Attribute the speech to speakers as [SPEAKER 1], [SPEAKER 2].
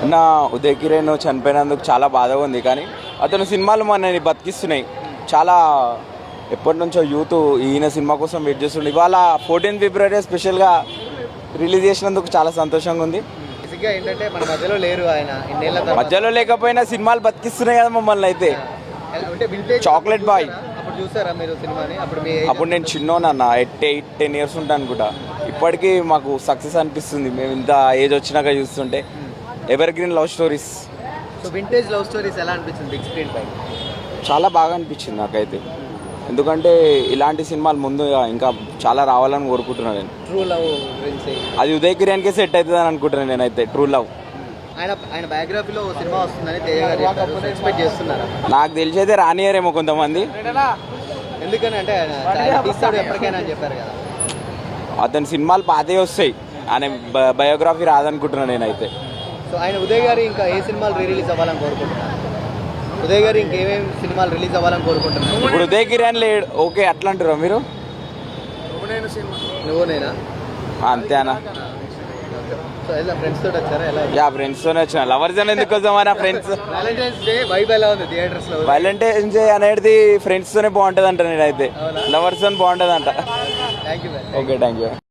[SPEAKER 1] అన్న ఉదయ్ కిరణ్ చనిపోయినందుకు చాలా బాధగా ఉంది, కానీ అతను సినిమాలు మనని బతికిస్తున్నాయి. చాలా ఎప్పటి నుంచో యూత్ ఈయన సినిమా కోసం వెయిట్ చేస్తుండే. ఇవాళ 14 ఫిబ్రవరి స్పెషల్గా రిలీజ్ చేసినందుకు చాలా సంతోషంగా ఉంది.
[SPEAKER 2] ఏంటంటే మన మధ్యలో లేరు ఆయన,
[SPEAKER 1] మధ్యలో లేకపోయినా సినిమాలు బతికిస్తున్నాయి కదా మమ్మల్ని. అయితే చాక్లెట్ బాయ్
[SPEAKER 2] అప్పుడు చూసారా మీరు సినిమాని?
[SPEAKER 1] అప్పుడు నేను చిన్నోనన్న 8-10 ఇయర్స్ ఉంటాను అనుకుంటా. ఇప్పటికీ మాకు సక్సెస్ అనిపిస్తుంది మేము ఇంత ఏజ్ వచ్చినాక చూస్తుంటే. Ever green love stories.
[SPEAKER 2] So vintage love stories ఎలా అనిపించింది బిగ్ స్క్రీన్ పై?
[SPEAKER 1] చాలా బాగా అనిపించింది నాకైతే, ఎందుకంటే ఇలాంటి సినిమాలు ముందు ఇంకా చాలా రావాలని కోరుకుంటున్నాను నేను.
[SPEAKER 2] ట్రూ లవ్ గురించి
[SPEAKER 1] అది ఉదయ్ కిరణ్కే సెట్ అవుతుంది అని అనుకుంటున్నాను నేనైతే. ట్రూ లవ్
[SPEAKER 2] ఆయన బయోగ్రఫీలో సినిమా వస్తుందని ఎక్స్పెక్ట్ చేస్తున్నారా?
[SPEAKER 1] నాకు తెలిసి అయితే రానియరేమో కొంతమంది.
[SPEAKER 2] ఎందుకని అంటే ఆయన తీస్తాడు ఎప్పటికైనా అని చెప్పారు కదా.
[SPEAKER 1] అతని సినిమాలు పాతే వస్తాయి, ఆయన బయోగ్రఫీ రాదనుకుంటున్నాను నేనైతే.
[SPEAKER 2] సో ఆయన ఉదయ్ గారు ఇంకా ఏ సినిమాలు రిలీజ్ అవ్వాలని కోరుకుంటున్నారు? ఉదయ్ గారు ఇంకేమేమి సినిమాలు రిలీజ్ అవ్వాలని కోరుకుంటున్నారు?
[SPEAKER 1] ఇప్పుడు ఉదయ్ కిరణ్ లేడు, ఓకే అట్లా అంటారా మీరు?
[SPEAKER 2] నువ్వునేనా?
[SPEAKER 1] అంతేనా?
[SPEAKER 2] సో ఎలా ఫ్రెండ్స్ తోటి వచ్చారా? ఎలా?
[SPEAKER 1] యా, ఫ్రెండ్స్ తోనే వచ్చిన. లవర్స్ అని ఎందుకు వద్దామన్నా? ఫ్రెండ్స్
[SPEAKER 2] వ్యాలంటైన్స్ డే వైబ్ ఎలా ఉంది థియేటర్స్ లో?
[SPEAKER 1] వ్యాలంటైన్స్ డే అనేది ఫ్రెండ్స్ తోనే బాగుంటుంది అంట నేనైతే. లవర్స్ అని బాగుంటుంది అంట.
[SPEAKER 2] Thank you.
[SPEAKER 1] Okay, thank you.